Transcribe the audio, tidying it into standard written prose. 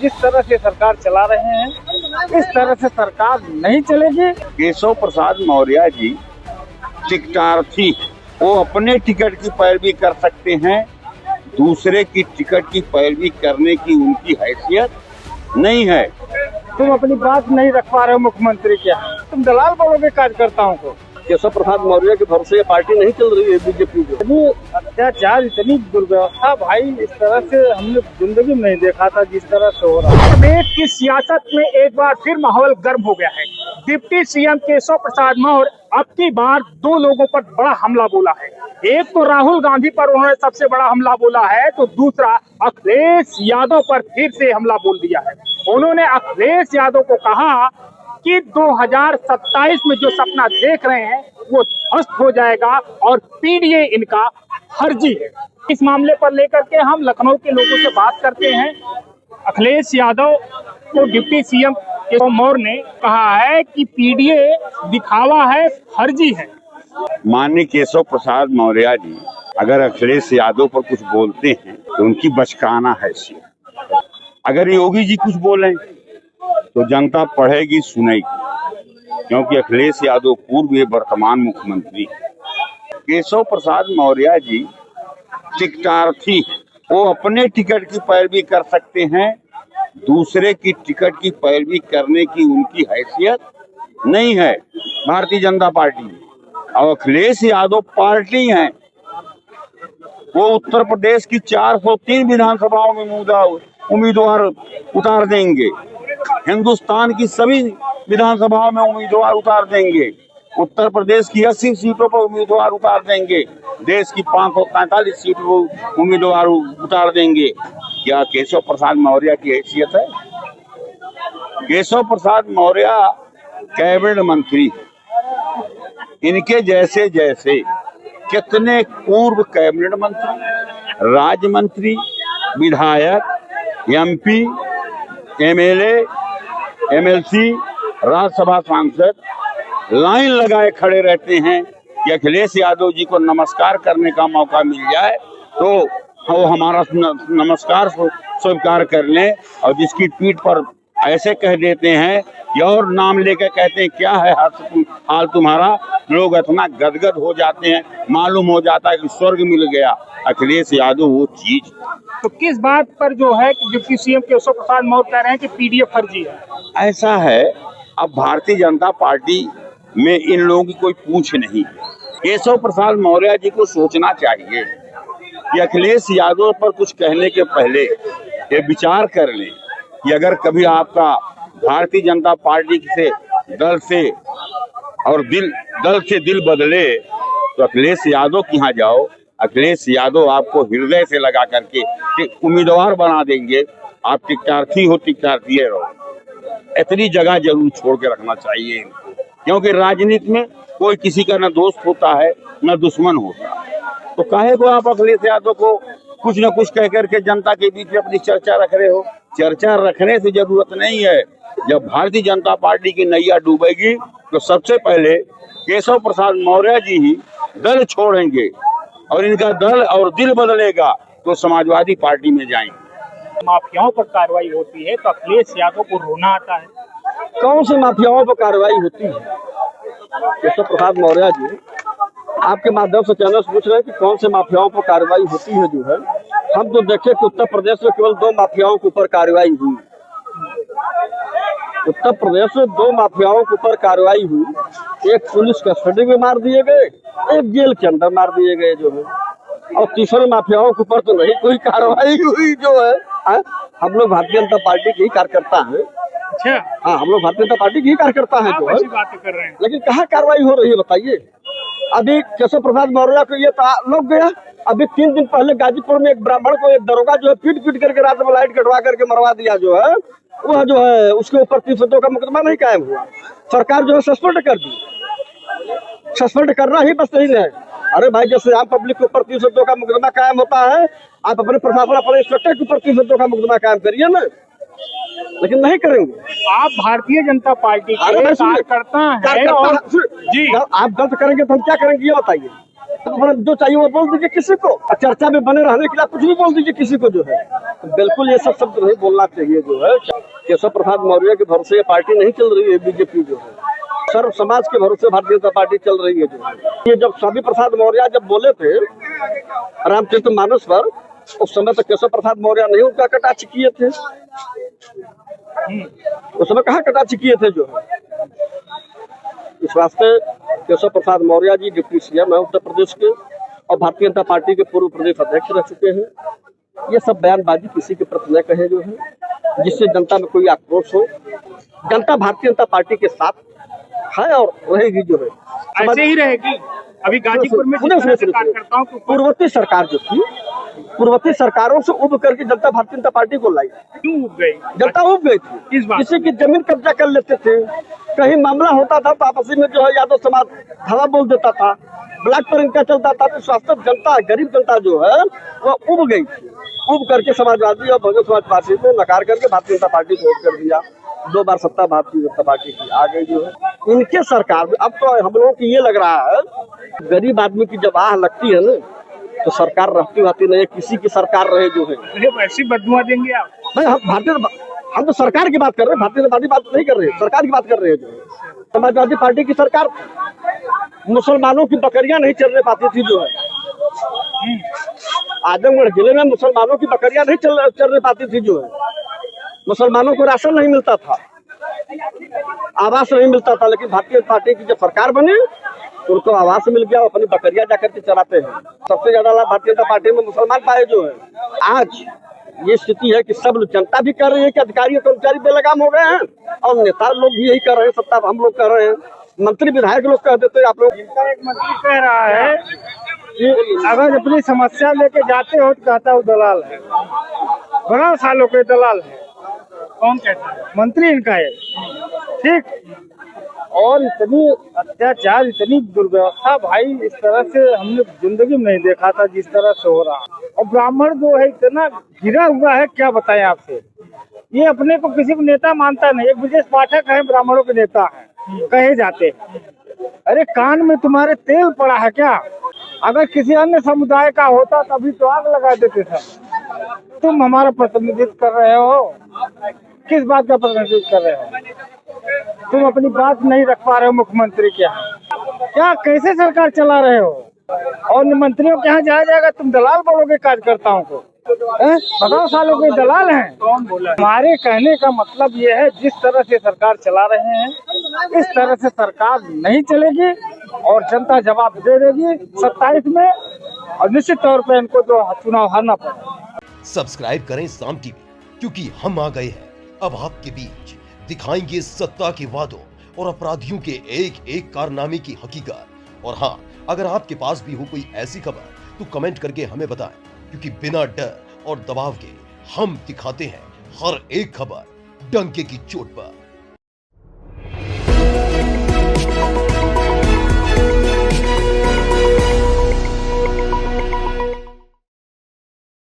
जिस तरह से सरकार चला रहे हैं इस तरह से सरकार नहीं चलेगी। केशव प्रसाद मौर्य जी टिकटार्थी, वो अपने टिकट की पैरवी कर सकते हैं, दूसरे की टिकट की पैरवी करने की उनकी हैसियत नहीं है। तुम अपनी बात नहीं रख पा रहे हो मुख्यमंत्री के यहाँ, तुम दलाल बनोगे कार्यकर्ताओं को। केशव प्रसाद मौर्य के भरोसे पार्टी नहीं चल रही है बीजेपी की। इतनी अत्याचार, इतनी दुर्व्यवस्था भाई इस तरह से हमने जिंदगी में नहीं देखा था जिस तरह से हो रहा है। प्रदेश की सियासत में एक बार फिर माहौल गर्म हो गया है। डिप्टी सीएम केशव प्रसाद मौर्य अब की बार दो लोगों पर बड़ा हमला बोला है। एक तो राहुल गांधी पर उन्होंने सबसे बड़ा हमला बोला है, तो दूसरा अखिलेश यादव पर फिर से हमला बोल दिया है। उन्होंने अखिलेश यादव को कहा कि 2027 में जो सपना देख रहे हैं वो ध्वस्त हो जाएगा और पीडीए इनका फर्जी है। इस मामले पर लेकर के हम लखनऊ के लोगों से बात करते हैं। अखिलेश यादव को डिप्टी सीएम केशव मौर्य ने कहा है कि पीडीए दिखावा है, फर्जी है। माननीय केशव प्रसाद मौर्य जी अगर अखिलेश यादव पर कुछ बोलते हैं तो उनकी बचकाना हैसियत, अगर योगी जी कुछ बोले तो जनता पढ़ेगी सुनेगी, क्योंकि अखिलेश यादव पूर्व वर्तमान मुख्यमंत्री। केशव प्रसाद मौर्य जी टिकटार्थी, वो अपने टिकट की पैरवी कर सकते हैं, दूसरे की टिकट की पैरवी करने की उनकी हैसियत नहीं है भारतीय जनता पार्टी। और अखिलेश यादव पार्टी है, वो उत्तर प्रदेश की 403 विधानसभाओं में उम्मीदवार उतार देंगे, हिंदुस्तान की सभी विधानसभाओं में उम्मीदवार उतार देंगे, उत्तर प्रदेश की 80 सीटों पर उम्मीदवार उतार देंगे, देश की 543 सीटों पर उम्मीदवार उतार देंगे। क्या केशव प्रसाद मौर्य की हैसियत है? केशव प्रसाद मौर्य कैबिनेट मंत्री, इनके जैसे जैसे कितने पूर्व कैबिनेट मंत्री, राज्य मंत्री, विधायक, एमपी, एमएलए, एमएलसी, राज्यसभा सांसद लाइन लगाए खड़े रहते हैं कि अखिलेश यादव जी को नमस्कार करने का मौका मिल जाए तो वो हमारा नमस्कार स्वीकार कर लें, और जिसकी पीठ पर ऐसे कह देते हैं कि और नाम लेकर कहते हैं क्या है हाल तुम्हारा, लोग इतना गदगद हो जाते हैं, मालूम हो जाता है कि स्वर्ग मिल गया। अखिलेश यादव वो चीज। तो किस बात पर जो है कि डिप्टी सीएम केशव प्रसाद मौर्य कह रहे हैं कि पीडीए फर्जी है? ऐसा है, अब भारतीय जनता पार्टी में इन लोगों की कोई पूछ नहीं। केशव प्रसाद मौर्य जी को सोचना चाहिए कि अखिलेश यादव पर कुछ कहने के पहले ये विचार कर लें कि अगर कभी आपका भारतीय जनता पार्टी से दल से दिल बदले तो अखिलेश यादव के यहाँ जाओ, अखिलेश यादव आपको हृदय से लगा करके उम्मीदवार बना देंगे। आप टिकटार्थी हो, टिकटार्थी रहो। इतनी जगह जरूर छोड़ के रखना चाहिए इनको, क्योंकि राजनीति में कोई किसी का न दोस्त होता है न दुश्मन होता है। तो काहे को आप अखिलेश यादव को कुछ न कुछ कह करके जनता के बीच में अपनी चर्चा रख रहे हो? चर्चा रखने से जरूरत नहीं है। जब भारतीय जनता पार्टी की नैया डूबेगी तो सबसे पहले केशव प्रसाद मौर्य जी ही दल छोड़ेंगे, और इनका दल और दिल बदलेगा तो समाजवादी पार्टी में जाएंगे। माफियाओं पर कार्रवाई होती है तो अखिलेश यादव को रोना आता है। कौन से माफियाओं पर कार्रवाई होती है? केशव प्रसाद मौर्य जी आपके माध्यम से चैनल से पूछ रहे हैं कि कौन से माफियाओं पर कार्रवाई होती है। जो है हम तो देखे कि उत्तर प्रदेश में केवल 2 माफियाओं के ऊपर कार्रवाई हुई। उत्तर प्रदेश में 2 माफियाओं के ऊपर कार्रवाई हुई, एक पुलिस कस्टडी में मार दिए गए, एक जेल के अंदर मार दिए गए जो है, और तीसरे माफियाओं के ऊपर तो नहीं कोई कार्रवाई हुई जो है। हम लोग भारतीय जनता पार्टी के ही कार्यकर्ता हैं। अच्छा, हाँ, हम लोग भारतीय जनता पार्टी के ही कार्यकर्ता हैं जो है, बातें कर रहे हैं। लेकिन कहाँ कार्रवाई हो रही है बताइए? अभी केशव प्रसाद मौर्य को ये लोग गया, अभी 3 दिन पहले गाजीपुर में एक ब्राह्मण को एक दरोगा जो है पीट करके रात में लाइट कटवा करके मरवा दिया जो है, वह जो है उसके ऊपर 302 का मुकदमा नहीं कायम हुआ। सरकार जो है सस्पेंड कर दी। सस्पेंड करना ही बस नहीं है। अरे भाई, जैसे आम पब्लिक के ऊपर 302 का मुकदमा कायम होता है, आप अपने प्रशासन, अपने इंस्पेक्टर के ऊपर 302 का मुकदमा कायम करिए ना, लेकिन नहीं करेंगे। आप भारतीय जनता पार्टी के कार्यकर्ता हैं और जी, आप गलत करेंगे तो हम क्या करेंगे ये बताइए? तो जो चाहिए वो बोल दीजिए किसी को, चर्चा में बने रहने के लिए कुछ भी बोल दीजिए किसी को जो है। तो बिल्कुल ये सब शब्द नहीं बोलना चाहिए जो है। केशव प्रसाद मौर्य के भरोसे ये पार्टी नहीं चल रही है, बीजेपी जो है सर्व समाज के भरोसे भारतीय जनता पार्टी चल रही है जो है। ये जब स्वामी प्रसाद मौर्य जब बोले थे रामचरितमानस पर, उस समय तो केशव प्रसाद मौर्य नहीं उनका कटाक्ष किए थे, उस समय कहाँ कटाक्ष किए थे जो है। इस वास्ते केशव प्रसाद मौर्य जी डिप्टी सीएम है उत्तर प्रदेश के और भारतीय जनता पार्टी के पूर्व प्रदेश अध्यक्ष रह चुके हैं। ये सब बयानबाजी किसी के प्रति न कहे जो है, जिससे जनता में कोई आक्रोश हो। जनता भारतीय जनता पार्टी के साथ है और रहेगी जो है, ऐसे ही रहेगी। अभी गाजीपुर में कार्यकर्ताओं को पूर्ववर्ती सरकार जो थी, पूर्ववर्ती सरकारों से उब करके जनता भारतीय जनता पार्टी को लाई। क्यों उब गई? जनता उब गई थी, इस बात किसी की जमीन कब्जा कर लेते थे, कहीं मामला होता था तो आपसी में जो है यादव समाज हवा बोल देता था, ब्लैक पर इनका चलता था। तो स्वास्थ्य जनता, गरीब जनता जो है वो उब गई थी। उब करके समाजवादी और बहुजन समाज पार्टी को नकार करके भारतीय जनता पार्टी को वोट कर दिया। 2 बार सत्ता भारतीय जनता पार्टी की आ गई जो है। इनके सरकार में अब तो हम लोगों की ये लग रहा है, गरीब आदमी की जब आह लगती है ना तो सरकार रहती होती नहीं, किसी की सरकार रहे जो है। ऐसी बदुआ देंगे आप? नहीं, हम तो सरकार की बात कर रहे हैं, भारतीय जनता पार्टी बात नहीं कर रहे हैं, सरकार की बात कर रहे हैं जो है। समाजवादी पार्टी की सरकार मुसलमानों की बकरियां नहीं चलने पाती थी जो है। आजमगढ़ जिले में मुसलमानों की बकरियां नहीं चलने पाती थी जो है। मुसलमानों को राशन नहीं मिलता था, आवास नहीं मिलता था, लेकिन भारतीय पार्टी की जब सरकार बनी तो उनको आवास मिल गया, अपनी बकरियां जाकर के चराते हैं। सबसे ज्यादा लाभ भारतीय जनता पार्टी में मुसलमान पाए जो है। आज ये स्थिति है कि सब जनता भी कर रही है कि अधिकारी और कर्मचारी बेलगाम हो गए हैं और नेता लोग भी यही कर रहे हैं, सत्ता हम लोग कर रहे हैं, मंत्री विधायक लोग कह देते हैं। आप लोग इनका एक मंत्री कह रहा है कि अगर अपनी समस्या लेके जाते हो तो कहता है दलाल है, 12 सालों के दलाल है। कौन कहता है? मंत्री इनका है। ठीक। और इतनी अत्याचार, इतनी दुर्व्यवस्था भाई इस तरह से हमने जिंदगी में नहीं देखा था जिस तरह से हो रहा। और ब्राह्मण जो है इतना गिरा हुआ है, क्या बताएं आपसे। ये अपने को किसी को नेता मानता नहीं। एक ब्रजेश पाठक है, ब्राह्मणों के नेता है कहे जाते हैं। अरे कान में तुम्हारे तेल पड़ा है क्या? अगर किसी अन्य समुदाय का होता तभी तो आग लगा देते थे। तुम हमारा प्रतिनिधित्व कर रहे हो, किस बात का प्रतिनिधित्व कर रहे हो? तुम अपनी बात नहीं रख पा रहे हो मुख्यमंत्री के यहाँ। क्या कैसे सरकार चला रहे हो? और मंत्रियों के यहाँ जाया जाएगा, तुम दलाल बोलोगे कार्यकर्ताओं को? 12 सालों के दलाल हैं। कौन बोला? हमारे कहने का मतलब ये है, जिस तरह से सरकार चला रहे हैं इस तरह से सरकार नहीं चलेगी और जनता जवाब दे देगी 27 में, और निश्चित तौर पे इनको जो चुनाव हारना पड़ेगा। सब्सक्राइब करें साम टीवी, क्योंकि हम आ गए हैं अब आपके बीच। दिखाएंगे सत्ता के वादों और अपराधियों के एक एक कारनामे की हकीकत। और हाँ, अगर आपके पास भी हो कोई ऐसी खबर तो कमेंट करके हमें बताएं, क्योंकि बिना डर और दबाव के हम दिखाते हैं हर एक खबर डंके की चोट पर।